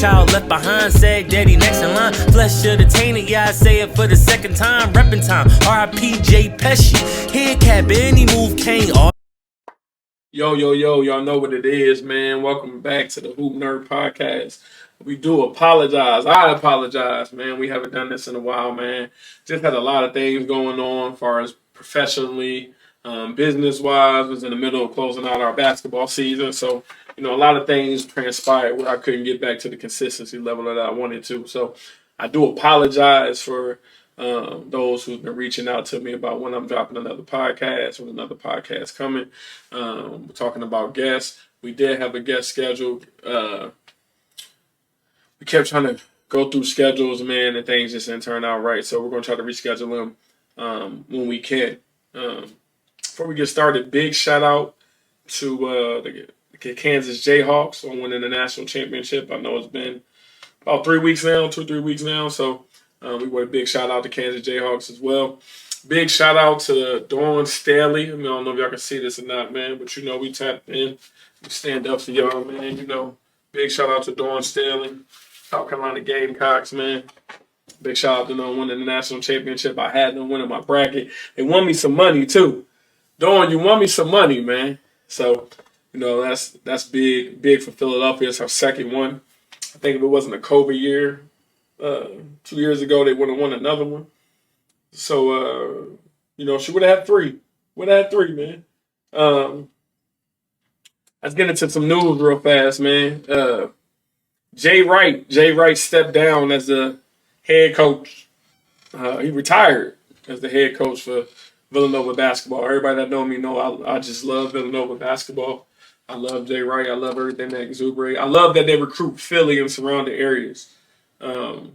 child left behind, said daddy next in line. Flesh should attain it, yeah, I say it for the second time. Reppin' time, R.I.P. J. Pesci. Head cap, any move Kane. Yo, y'all know what it is, man. Welcome back to the Hoop Nerd Podcast. We do apologize. I apologize, man. We haven't done this in a while, man. Just had a lot of things going on as far as professionally, business-wise. Was in the middle of closing out our basketball season. So, a lot of things transpired where I couldn't get back to the consistency level that I wanted to. So I do apologize for those who've been reaching out to me about when I'm dropping another podcast, when another podcast coming. We're talking about guests. We did have a guest scheduled. We kept trying to go through schedules, man, and things just didn't turn out right. So we're going to try to reschedule them when we can. Before we get started, big shout out to the Kansas Jayhawks on winning the national championship. I know it's been about 3 weeks now, 2-3 weeks now. So we want a big shout out to Kansas Jayhawks as well. Big shout out to Dawn Staley. I don't know if y'all can see this or not, man, but we tapped in. We stand up for y'all, man. Big shout out to Dawn Staley, South Carolina Gamecocks, man. Big shout out to them winning the national championship. I had them winning my bracket. They won me some money too. Dawn, you won me some money, man. So, that's big for Philadelphia. It's our second one. I think if it wasn't a COVID year, 2 years ago, they would have won another one. So, she would have had three. Would have had three, man. Let's get into some news real fast, man. Jay Wright stepped down as the head coach. He retired as the head coach for Villanova basketball. Everybody that know me know I just love Villanova basketball. I love Jay Wright. I love everything that exuberate. I love that they recruit Philly and surrounding areas. It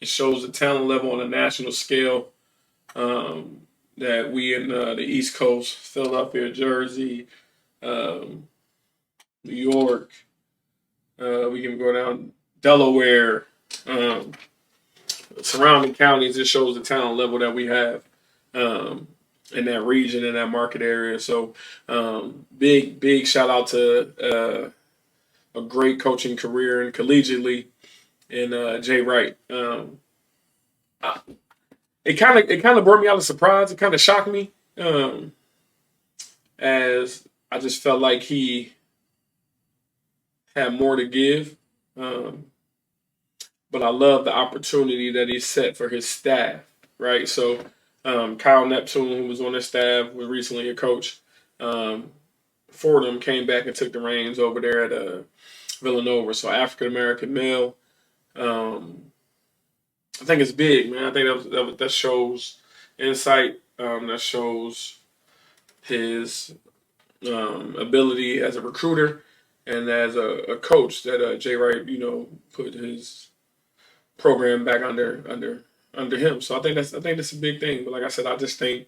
shows the talent level on a national scale that we in the East Coast, Philadelphia, Jersey, New York, we can go down Delaware, surrounding counties. It shows the talent level that we have in that region, in that market area. So big shout out to a great coaching career and collegiately in Jay Wright. It kind of brought me out of surprise. It kind of shocked me, as I just felt like he had more to give. But I love the opportunity that he set for his staff, right? So Kyle Neptune, who was on his staff, was recently a coach. Fordham came back and took the reins over there at Villanova. So African-American male. I think it's big, man. I think that shows insight. That shows his ability as a recruiter and as a coach that Jay Wright, put his program back under him. So I think that's a big thing. But like I said, I just think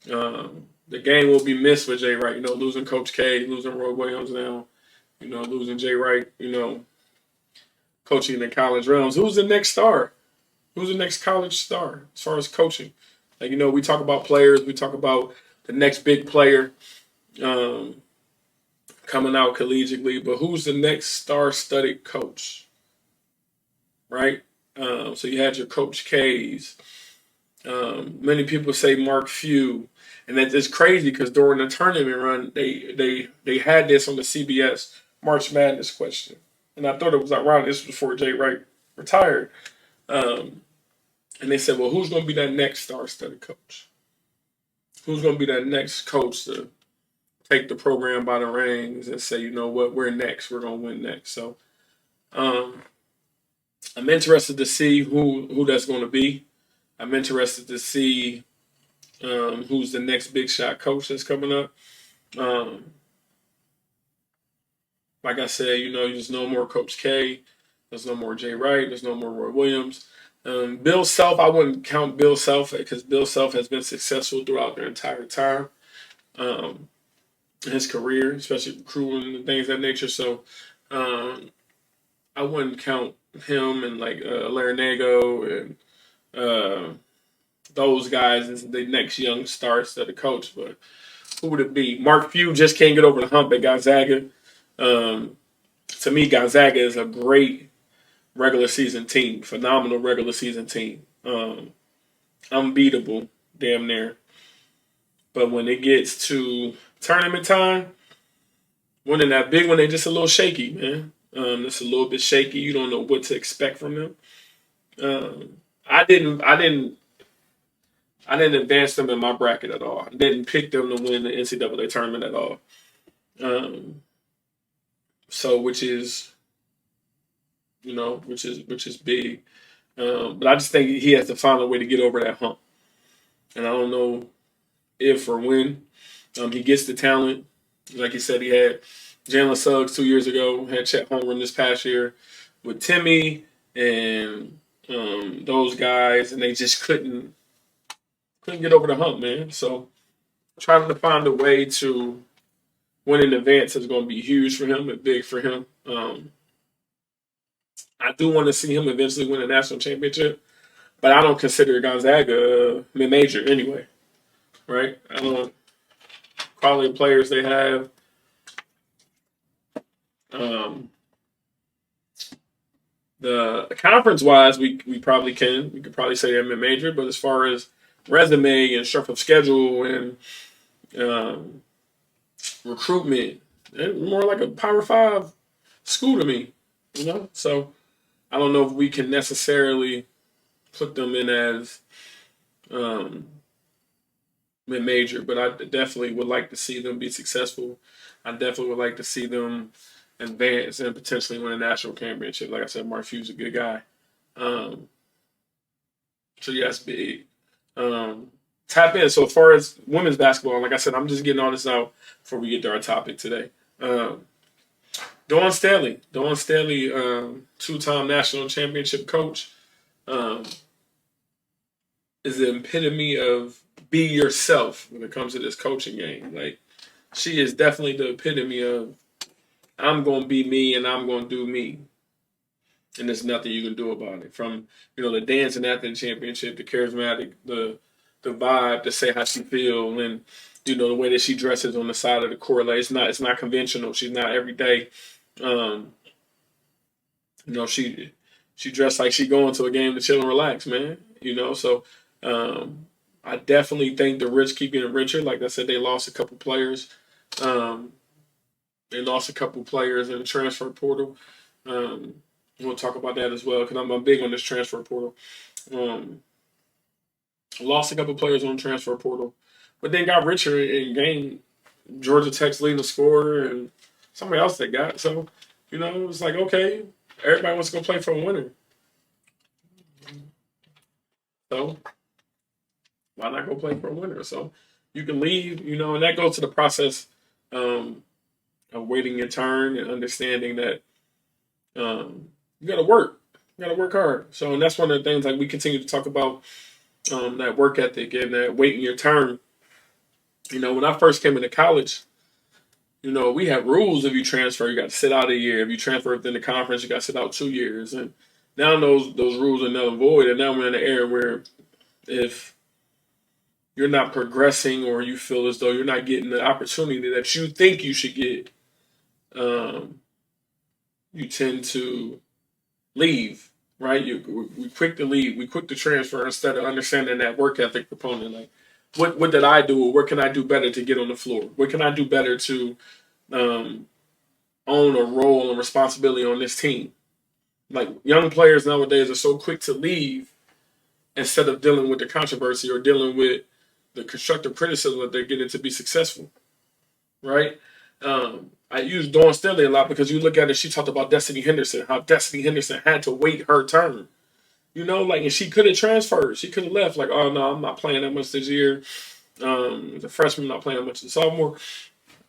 the game will be missed with Jay Wright. Losing Coach K, losing Roy Williams now, losing Jay Wright, coaching in the college realms. Who's the next star? Who's the next college star as far as coaching? We talk about players. We talk about the next big player coming out collegiately. But who's the next star-studded coach? Right? So you had your Coach K's. Many people say Mark Few. And that's crazy because during the tournament run, they had this on the CBS March Madness question. And I thought it was ironic. This was before Jay Wright retired. And they said, well, who's going to be that next star-studded coach? Who's going to be that next coach to take the program by the reins and say, you know what, we're next. We're going to win next. So I'm interested to see who that's going to be. I'm interested to see who's the next big shot coach that's coming up. Like I said, there's no more Coach K. There's no more Jay Wright. There's no more Roy Williams. Bill Self, I wouldn't count Bill Self because Bill Self has been successful throughout their entire time in his career, especially recruiting and things of that nature. So I wouldn't count him and like Larinago and those guys as the next young stars that the coach. But who would it be? Mark Few just can't get over the hump at Gonzaga. To me, Gonzaga is a great regular season team, phenomenal regular season team, unbeatable, damn near. But when it gets to tournament time, winning that big one, they're just a little shaky, man. It's a little bit shaky. You don't know what to expect from them. Um, I didn't advance them in my bracket at all. I didn't pick them to win the NCAA tournament at all. Um, so, which is big. But I just think he has to find a way to get over that hump, and I don't know if or when he gets the talent. Like you said, he had Jalen Suggs 2 years ago, had Chet Holmgren this past year with Timmy and those guys, and they just couldn't get over the hump, man. So trying to find a way to win in advance is going to be huge for him and big for him. I do want to see him eventually win a national championship, but I don't consider Gonzaga mid-major anyway, right? I don't quality of players they have. Um, the conference wise, we probably we could probably say they're mid-major, but as far as resume and strength of schedule and um, recruitment, they're more like a Power Five school to me, you know. So I don't know if we can necessarily put them in as um, mid-major, but I definitely would like to see them be successful. I definitely would like to see them advance and potentially win a national championship. Like I said, Mark Few's a good guy. Um, so yeah, that's big. Um, Tap in. So as far as women's basketball, like I said, I'm just getting all this out before we get to our topic today. Dawn Staley, two-time national championship coach, um, is the epitome of be yourself when it comes to this coaching game. Like she is definitely the epitome of I'm gonna be me and I'm gonna do me. And there's nothing you can do about it. From the dancing at the championship, the charismatic, the vibe to say how she feel, and the way that she dresses on the side of the court. Like it's not conventional. She's not everyday. Um, she dressed like she going to a game to chill and relax, man. So I definitely think the rich keep getting richer. Like I said, they lost a couple players. Um, they lost a couple players in the transfer portal. Um, we'll talk about that as well because I'm big on this transfer portal. Um, Lost a couple players on the transfer portal, but then got richer and gained Georgia Tech's leading scorer and somebody else that got. So, it's like, okay, everybody wants to go play for a winner. So why not go play for a winner? So you can leave, and that goes to the process of waiting your turn and understanding that you got to work. You got to work hard. So, and that's one of the things like we continue to talk about that work ethic and that waiting your turn. When I first came into college, we had rules. If you transfer, you got to sit out a year. If you transfer within the conference, you got to sit out 2 years. And now those rules are null and void. And now we're in an era where if you're not progressing or you feel as though you're not getting the opportunity that you think you should get, you tend to leave, right? We quick to leave. We quick to transfer instead of understanding that work ethic component. Like, what did I do? Or what can I do better to get on the floor? What can I do better to own a role and responsibility on this team? Like young players nowadays are so quick to leave instead of dealing with the controversy or dealing with the constructive criticism that they're getting to be successful, right? I use Dawn Staley a lot because you look at it, she talked about Destiny Henderson, how Destiny Henderson had to wait her turn. And she could have transferred. She could have left, like, oh, no, I'm not playing that much this year. As a freshman, I'm not playing that much as a sophomore.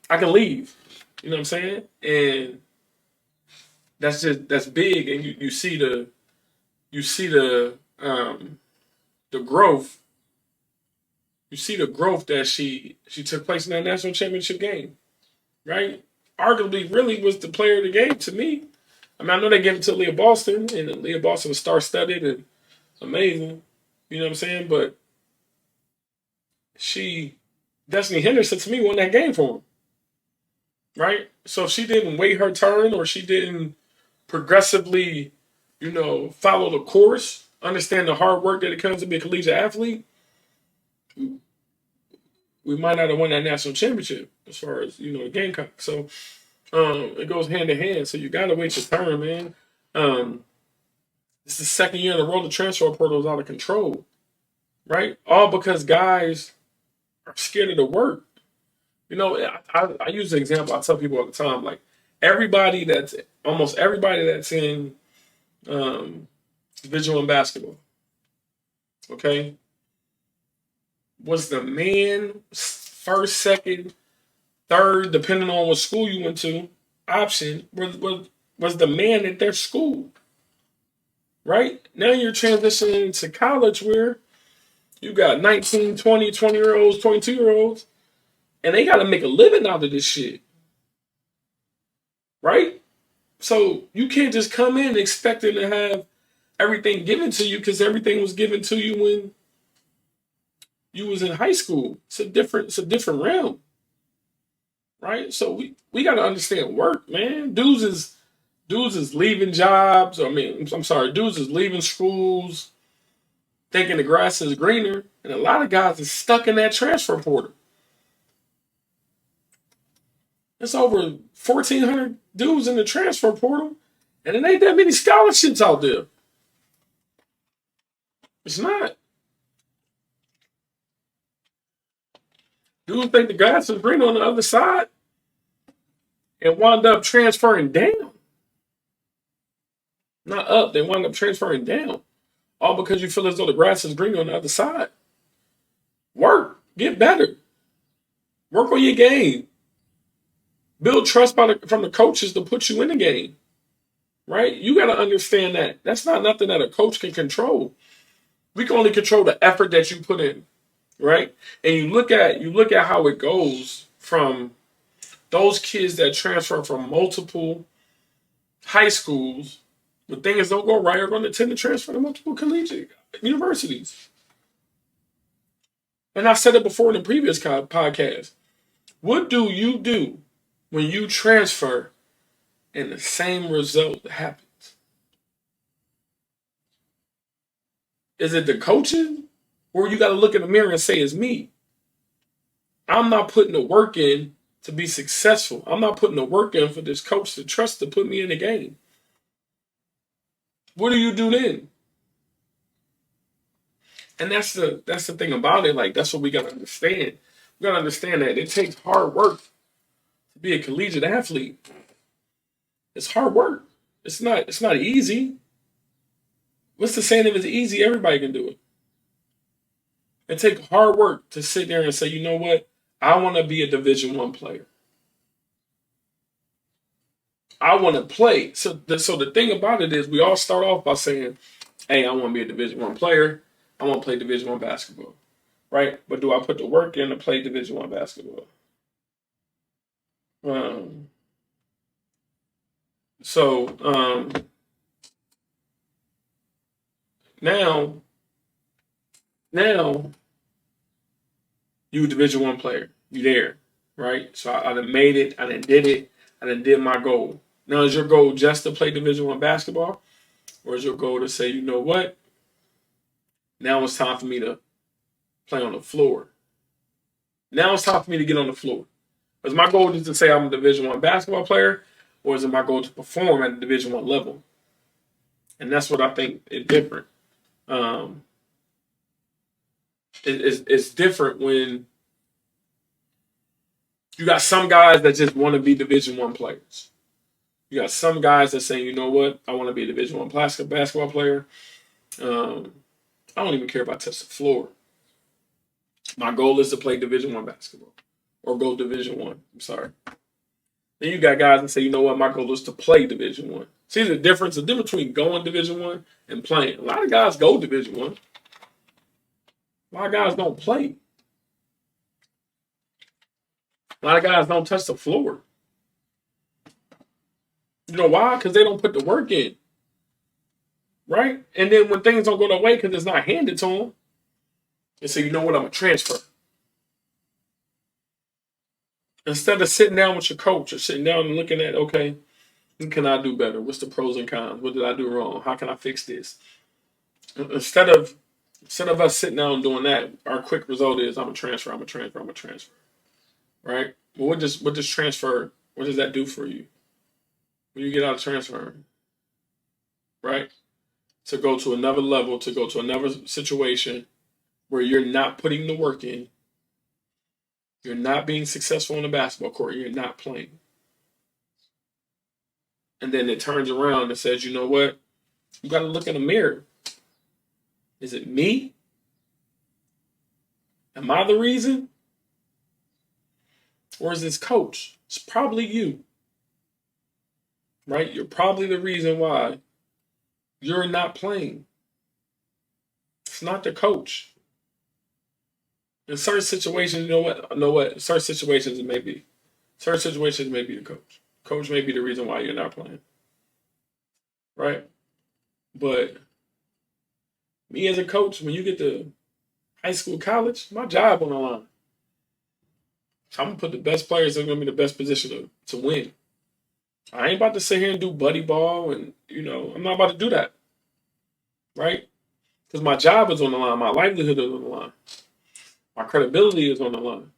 I can leave. You know what I'm saying? And that's big. And you see the growth. You see the growth that she took place in that national championship game, right? Arguably, really was the player of the game to me. I mean, I know they gave it to Leah Boston, and Leah Boston was star-studded and amazing. You know what I'm saying? But Destiny Henderson, to me, won that game for him, right? So if she didn't wait her turn or she didn't progressively, follow the course, understand the hard work that it comes to be a collegiate athlete, we might not have won that national championship as far as, the Gamecock. So it goes hand in hand. So you got to wait your turn, man. It's the second year in a row the transfer portal is out of control, right? All because guys are scared of the work. I use the example I tell people all the time. Like almost everybody that's in Division I basketball, okay, was the man first, second, third, depending on what school you went to, option was the man at their school. Right? Now you're transitioning to college where you got 19, 20, 20-year-olds, 22-year-olds, and they got to make a living out of this shit. Right? So you can't just come in expecting to have everything given to you because everything was given to you when you was in high school. It's a different realm. Right? So we got to understand work, man. Dudes is leaving jobs. Dudes is leaving schools thinking the grass is greener. And a lot of guys are stuck in that transfer portal. It's over 1,400 dudes in the transfer portal. And it ain't that many scholarships out there. It's not. Dudes think the grass is greener on the other side and wind up transferring down. Not up, they wind up transferring down. All because you feel as though the grass is greener on the other side. Work. Get better. Work on your game. Build trust from the coaches to put you in the game. Right? You got to understand that. That's not nothing that a coach can control. We can only control the effort that you put in. Right? And you look at how it goes from those kids that transfer from multiple high schools. When things don't go right, are going to tend to transfer to multiple collegiate universities. And I said it before in the previous podcast. What do you do when you transfer and the same result happens? Is it the coaching? Or you got to look in the mirror and say, it's me. I'm not putting the work in to be successful. I'm not putting the work in for this coach to trust to put me in the game. What do you do then? And that's the thing about it. Like, that's what we gotta understand. We gotta understand that it takes hard work to be a collegiate athlete. It's hard work. It's not easy. What's the saying? If it's easy, everybody can do it. It takes hard work to sit there and say, you know what? I want to be a Division I player. I want to play. So the thing about it is we all start off by saying, hey, I want to be a Division I player. I want to play Division I basketball. Right? But do I put the work in to play Division I basketball? Now you a Division I player. You there. Right? So I done made it. I done did it. I done did my goal. Now, is your goal just to play Division I basketball? Or is your goal to say, you know what? Now it's time for me to play on the floor. Now it's time for me to get on the floor. Is my goal just to say I'm a Division I basketball player? Or is it my goal to perform at the Division I level? And that's what I think is different. It's different when you got some guys that just want to be Division I players. You got some guys that say, you know what, I want to be a Division I basketball player. I don't even care if I touch the floor. My goal is to play Division I basketball or go Division I. I'm sorry. Then you got guys that say, you know what, my goal is to play Division I. See the difference between going Division I and playing. A lot of guys go Division I. A lot of guys don't play. A lot of guys don't touch the floor. You know why? Because they don't put the work in. Right? And then when things don't go their way because it's not handed to them, they say, you know what, I'm going to transfer. Instead of sitting down with your coach or sitting down and looking at, okay, What can I do better? What's the pros and cons? What did I do wrong? How can I fix this? Instead of us sitting down and doing that, our quick result is I'm a transfer, I'm a transfer, I'm a transfer. Right? Well, what does transfer? What does that do for you when you get out of transferring? Right? To go to another level, to go to another situation where you're not putting the work in, you're not being successful on the basketball court, you're not playing. And then it turns around and says, you know what? You got to look in the mirror. Is it me? Am I the reason? Or is this coach? It's probably you. Right? You're probably the reason why you're not playing. It's not the coach. In certain situations, certain situations it may be. Certain situations may be the coach. Coach may be the reason why you're not playing. Right? But me as a coach, when you get to high school, college, my job on the line. So I'm gonna put the best players that are gonna be the best position to win. I ain't about to sit here and do buddy ball, and I'm not about to do that, right? Because my job is on the line, my livelihood is on the line, my credibility is on the line.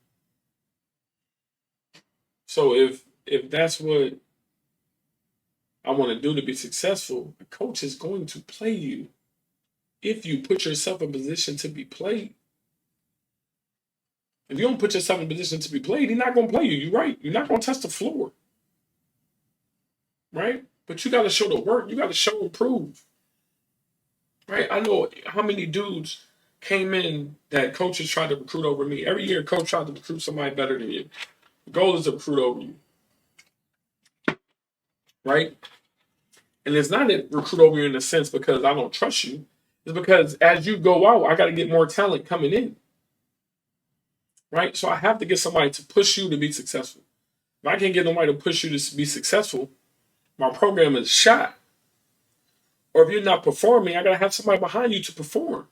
So if that's what I want to do to be successful, a coach is going to play you if you put yourself in position to be played. If you don't put yourself in position to be played, he's not going to play you. You're right. You're not going to touch the floor, right? But you got to show the work. You got to show and prove, right? I know how many dudes came in that coaches tried to recruit over me. Every year, a coach tried to recruit somebody better than you. The goal is to recruit over you, right? And it's not to recruit over you in a sense because I don't trust you. It's because as you go out, I got to get more talent coming in, right? So I have to get somebody to push you to be successful. If I can't get nobody to push you to be successful, my program is shot. Or if you're not performing, I got to have somebody behind you to perform.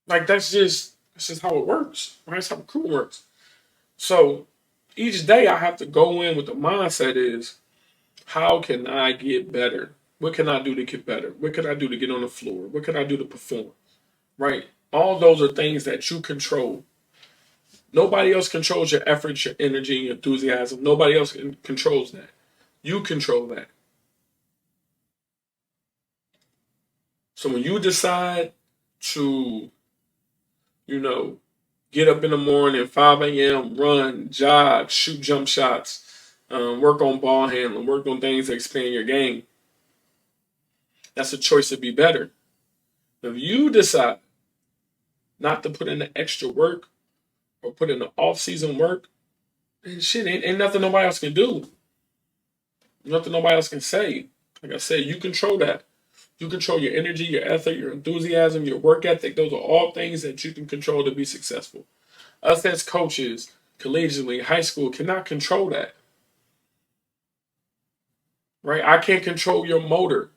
Like that's just how it works, right? That's how recruiting works. So each day I have to go in with the mindset is, how can I get better? What can I do to get better? What can I do to get on the floor? What can I do to perform? Right? All those are things that you control. Nobody else controls your efforts, your energy, your enthusiasm. Nobody else controls that. You control that. So when you decide to, get up in the morning, 5 a.m., run, jog, shoot jump shots, work on ball handling, work on things that expand your game, that's a choice to be better. If you decide not to put in the extra work or put in the off-season work, then shit, ain't nothing nobody else can do. Nothing nobody else can say. Like I said, you control that. You control your energy, your effort, your enthusiasm, your work ethic. Those are all things that you can control to be successful. Us as coaches, collegiately, high school, cannot control that. Right? I can't control your motor.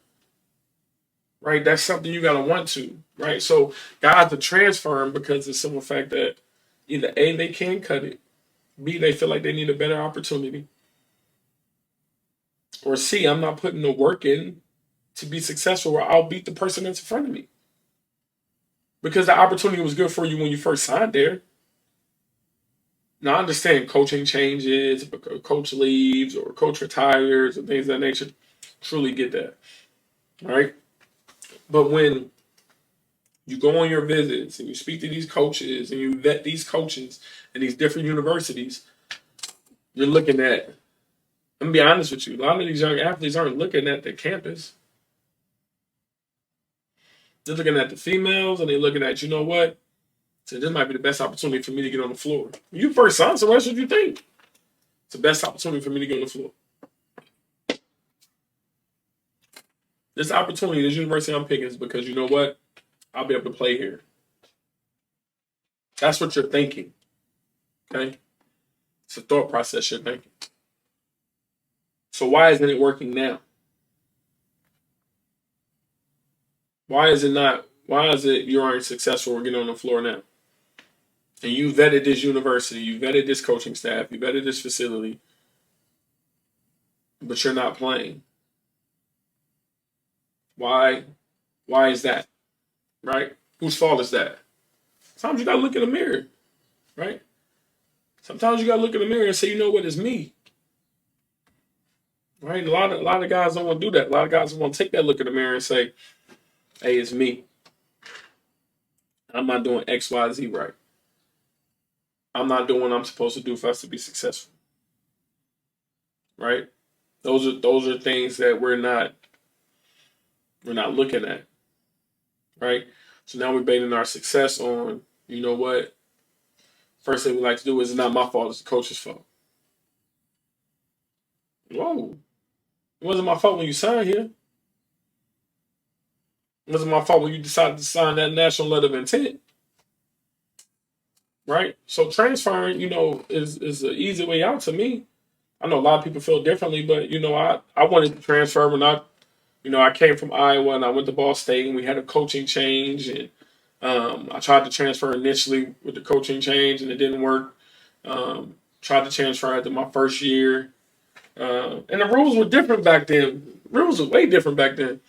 Right? That's something you gotta want to. Right? So guys to transfer them because of the simple fact that either A, they can't cut it, B, they feel like they need a better opportunity, or C, I'm not putting the work in to be successful or I'll beat the person that's in front of me. Because the opportunity was good for you when you first signed there. Now I understand coaching changes, if a coach leaves or a coach retires and things of that nature. Truly get that. All right. But when you go on your visits and you speak to these coaches and you vet these coaches in these different universities, you're looking at, I'm gonna be honest with you, a lot of these young athletes aren't looking at the campus. They're looking at the females and they're looking at, you know what? So this might be the best opportunity for me to get on the floor. When you first signed somewhere, what should you think? It's the best opportunity for me to get on the floor. This opportunity, this university I'm picking is because you know what? I'll be able to play here. That's what you're thinking. Okay? It's a thought process you're thinking. So why isn't it working now? Why is it you aren't successful or getting on the floor now? And you vetted this university, you vetted this coaching staff, you vetted this facility. but you're not playing. Why? Why is that? Right? Whose fault is that? Sometimes you gotta look in the mirror, right? Sometimes you gotta look in the mirror and say, you know what, it's me. Right? A lot of guys don't want to do that. A lot of guys want to take that look in the mirror and say, hey, it's me. I'm not doing X, Y, Z right. I'm not doing what I'm supposed to do for us to be successful. Right? Those are things that we're not looking at. Right? So now we're basing our success on, you know what? First thing we like to do is it's not my fault, it's the coach's fault. Whoa. It wasn't my fault when you signed here. It wasn't my fault when you decided to sign that national letter of intent. Right? So transferring, is an easy way out to me. I know a lot of people feel differently, but I wanted to transfer when I came from Iowa and I went to Ball State and we had a coaching change and I tried to transfer initially with the coaching change and it didn't work. Tried to transfer after my first year. And the rules were different back then. Rules were way different back then.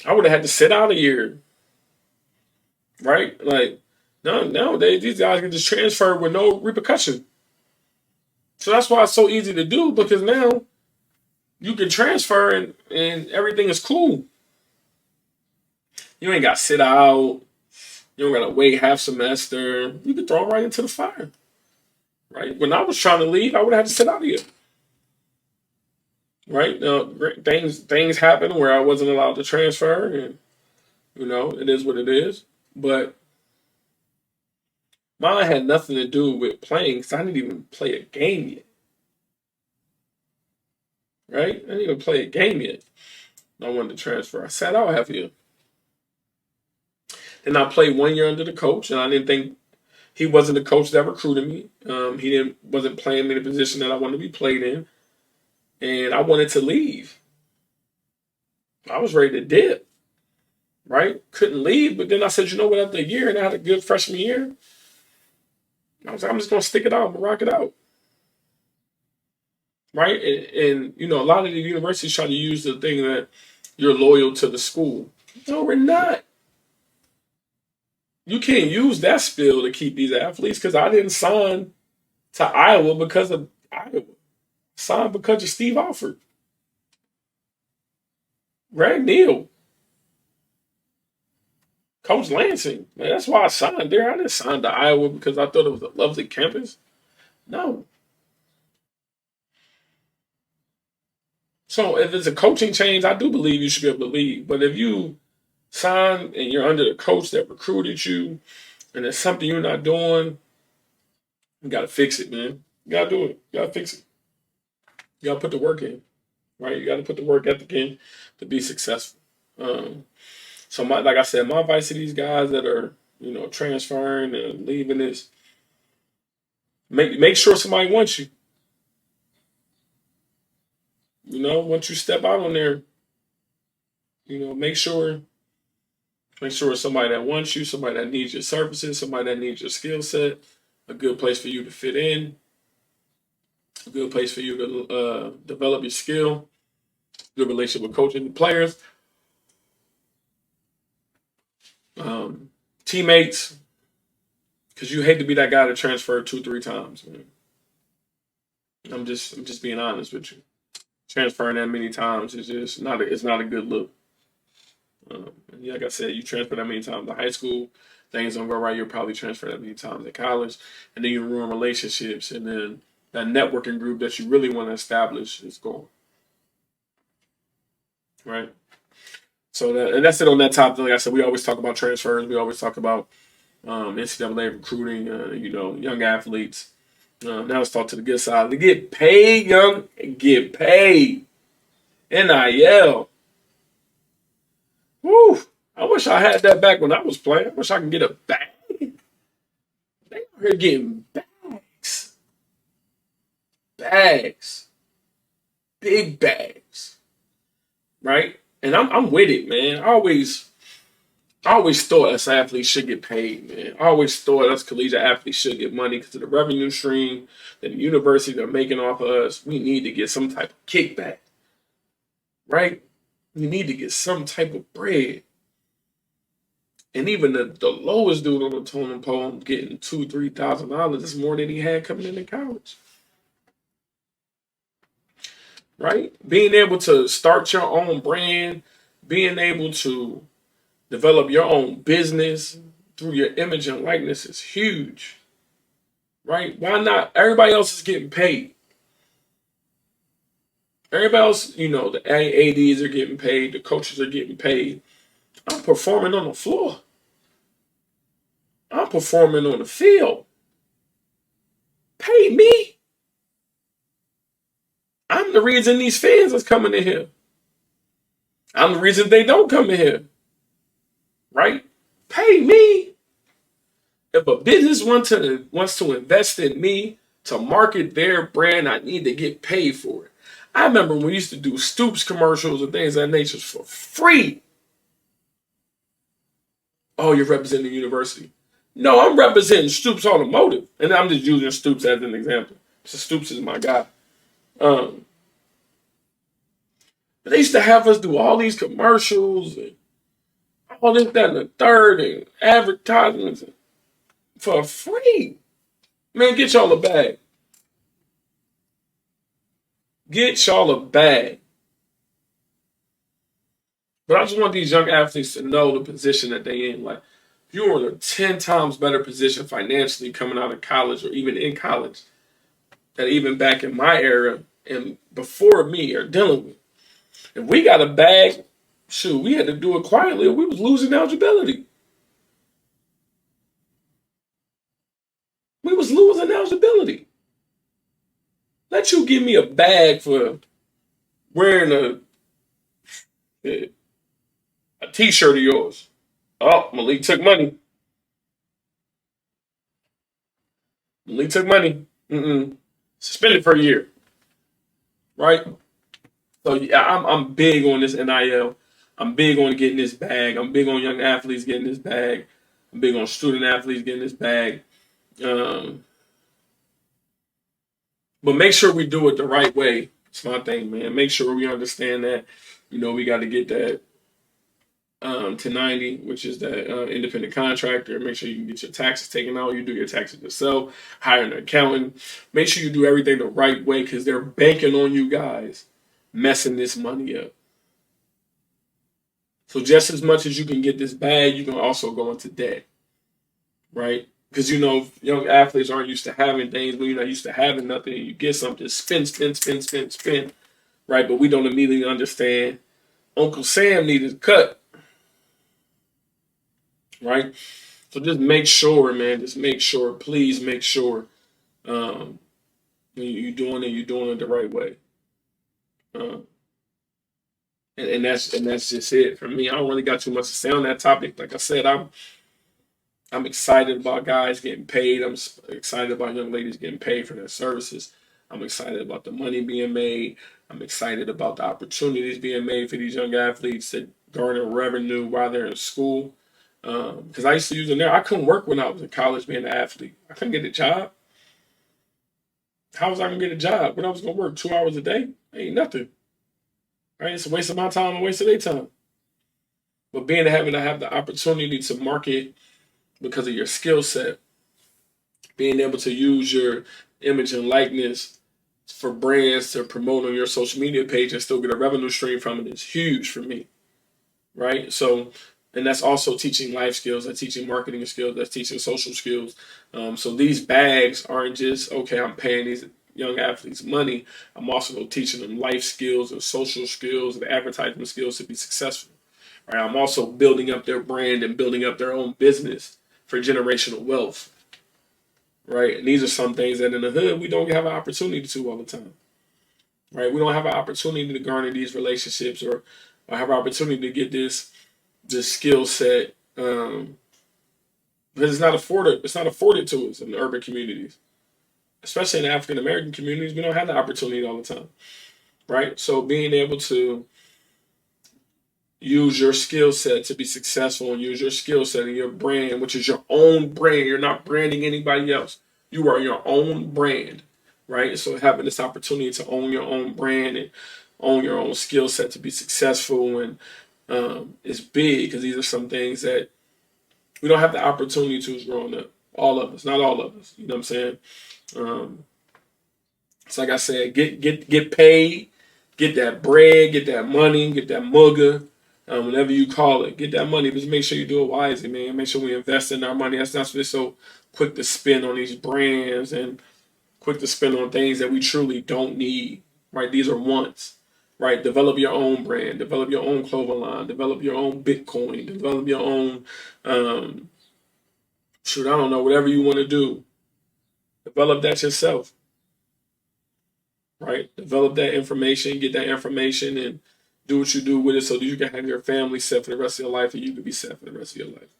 I would have had to sit out a year. Right? Like, no, nowadays these guys can just transfer with no repercussion. So that's why it's so easy to do because now you can transfer and everything is cool. You ain't got to sit out. You don't got to wait half semester. You can throw it right into the fire. Right? When I was trying to leave, I would have had to sit out here. Right? Now, things happen where I wasn't allowed to transfer, and it is what it is. But mine had nothing to do with playing because I didn't even play a game yet. Right? I didn't even play a game yet. I wanted to transfer. I sat out half a year. Then I played 1 year under the coach, and I didn't think he wasn't the coach that recruited me. He wasn't playing me in the position that I wanted to be played in, and I wanted to leave. I was ready to dip. Right? Couldn't leave, but then I said, you know what? After a year, and I had a good freshman year, I was like, I'm just gonna stick it out, I'm gonna rock it out. Right? And a lot of the universities try to use the thing that you're loyal to the school. No, we're not. You can't use that spill to keep these athletes because I didn't sign to Iowa because of Iowa. I signed because of Steve Alford. Greg Neal. Coach Lansing. Man, that's why I signed there. I didn't sign to Iowa because I thought it was a lovely campus. No. So if it's a coaching change, I do believe you should be able to leave. But if you sign and you're under the coach that recruited you and there's something you're not doing, you got to fix it, man. You got to do it. You got to fix it. You got to put the work in, right? You got to put the work ethic in to be successful. So, like I said, my advice to these guys that are, transferring and leaving is make sure somebody wants you. Once you step out on there, make sure it's somebody that wants you, somebody that needs your services, somebody that needs your skill set, a good place for you to fit in, a good place for you to develop your skill, good relationship with coaching and players, teammates, because you hate to be that guy that transferred 2-3 times, man. I'm just being honest with you. Transferring that many times is just it's not a good look. Like I said, you transfer that many times to high school, things don't go right. You'll probably transfer that many times to college, and then you ruin relationships, and then that networking group that you really want to establish is gone. Right? So that's it on that topic. Like I said, we always talk about transfers. We always talk about NCAA recruiting. Young athletes. Now let's talk to the good side. To get paid, get paid. NIL. Woo! I wish I had that back when I was playing. I wish I could get a bag. They out here getting bags. Bags. Big bags. Right? And I'm with it, man. I always thought us athletes should get paid, man. I always thought us collegiate athletes should get money because of the revenue stream that the universities are making off of us. We need to get some type of kickback. right? You need to get some type of bread. And even the lowest dude on the totem pole getting $2,000-3,000 is more than he had coming into college. Right? Being able to start your own brand, being able to develop your own business through your image and likeness is huge. Right? Why not? Everybody else is getting paid. Everybody else, the ADs are getting paid, the coaches are getting paid. I'm performing on the floor. I'm performing on the field. Pay me. I'm the reason these fans is coming in here. I'm the reason they don't come in here. Right? Pay me. If a business wants to invest in me to market their brand, I need to get paid for it. I remember when we used to do Stoops commercials and things of that nature for free. Oh, you're representing the university. No, I'm representing Stoops Automotive. And I'm just using Stoops as an example. So Stoops is my guy. But they used to have us do all these commercials and all this, that, and the third, and advertisements for free. Man, get y'all a bag. Get y'all a bag. But I just want these young athletes to know the position that they in. Like, you're in a 10 times better position financially coming out of college or even in college than even back in my era and before me are dealing with. If we got a bag, shoot, we had to do it quietly or we was losing eligibility. We was losing eligibility. Let you give me a bag for wearing a t-shirt of yours. Oh, Malik took money. Malik took money. Suspended for a year. Right? So yeah, I'm big on this NIL. I'm big on getting this bag. I'm big on young athletes getting this bag. I'm big on student athletes getting this bag. But make sure we do it the right way. It's my thing, man. Make sure we understand that. We got to get that 1090, which is that independent contractor. Make sure you can get your taxes taken out. You do your taxes yourself. Hire an accountant. Make sure you do everything the right way because they're banking on you guys messing this money up. So just as much as you can get this bag, you can also go into debt, right? Because young athletes aren't used to having things, but you're not used to having nothing. You get something, spin, right? But we don't immediately understand. Uncle Sam needed a cut, right? So just make sure, man. Just make sure. Please make sure you're doing it the right way. And that's just it for me. I don't really got too much to say on that topic. Like I said, I'm excited about guys getting paid. I'm excited about young ladies getting paid for their services. I'm excited about the money being made. I'm excited about the opportunities being made for these young athletes to garner revenue while they're in school. Because I used to use it there. I couldn't work when I was in college being an athlete. I couldn't get a job. How was I going to get a job when I was going to work 2 hours a day? Ain't nothing. Right? It's a waste of my time, a waste of their time. But having to have the opportunity to market because of your skill set, being able to use your image and likeness for brands to promote on your social media page and still get a revenue stream from it is huge for me, right? So, and that's also teaching life skills, that's teaching marketing skills, that's teaching social skills. So these bags aren't just, okay, I'm paying these young athletes money. I'm also teaching them life skills and social skills and advertisement skills to be successful. Right? I'm also building up their brand and building up their own business for generational wealth. Right? And these are some things that in the hood we don't have an opportunity to all the time. Right? We don't have an opportunity to garner these relationships or have an opportunity to get this skill set because it's not afforded. It's not afforded to us in the urban communities, especially in the African American communities. We don't have the opportunity all the time. Right? So being able to use your skill set to be successful and use your skill set and your brand, which is your own brand. You're not branding anybody else. You are your own brand, right? So having this opportunity to own your own brand and own your own skill set to be successful. And it's big because these are some things that we don't have the opportunity to as growing up. All of us, not all of us. You know what I'm saying? It's like I said, get paid, get that bread, get that money, get that mugger, whatever you call it. Get that money. Just make sure you do it wisely, man. Make sure we invest in our money. That's not so quick to spend on these brands and quick to spend on things that we truly don't need. Right? These are wants. Right? Develop your own brand. Develop your own clothing line. Develop your own Bitcoin. Develop your own I don't know, whatever you want to do. Develop that yourself. Right? Develop that information, get that information, and do what you do with it so that you can have your family set for the rest of your life and you can be set for the rest of your life.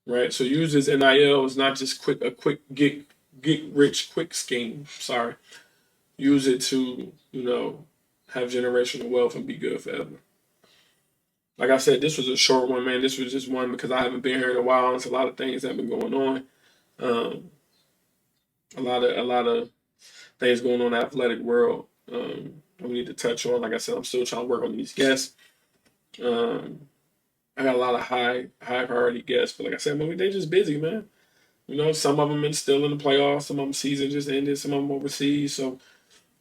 Right? So use this NIL as not just a quick get rich quick scheme. Sorry. Use it to, have generational wealth and be good forever. Like I said, this was a short one, man. This was just one because I haven't been here in a while. And it's a lot of things that have been going on. A lot of things going on in the athletic world that we need to touch on. Like I said, I'm still trying to work on these guests. I got a lot of high priority guests, but like I said, man, they just busy, man. Some of them been still in the playoffs. Some of them season just ended. Some of them overseas. So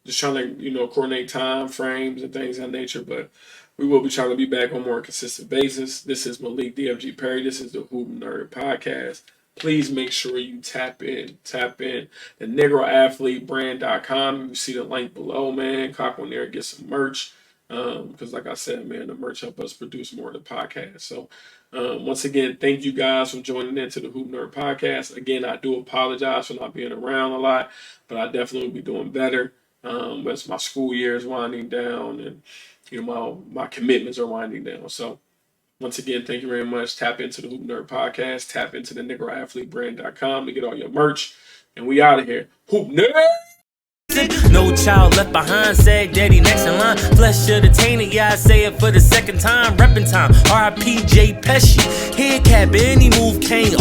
just trying to, coordinate time frames and things of that nature. But we will be trying to be back on a more consistent basis. This is Malik DFG Perry. This is the Hoop Nerd Podcast. Please make sure you tap in. The NegroAthleteBrand.com. You see the link below, man. Cop on there, get some merch. Because like I said, man, the merch help us produce more of the podcast. So once again, thank you guys for joining into the Hoop Nerd Podcast. Again, I do apologize for not being around a lot, but I definitely will be doing better. As my school year is winding down and my commitments are winding down. So once again, thank you very much. Tap into the Hoop Nerd Podcast. Tap into the NegroAthleteBrand.com to get all your merch. And we out of here. Hoop Nerd! No child left behind, said daddy next in line. Flesh should attain it, yeah, I say it for the second time. Reppin' time, R.I.P. J. Pesci. Head cap, any move, can't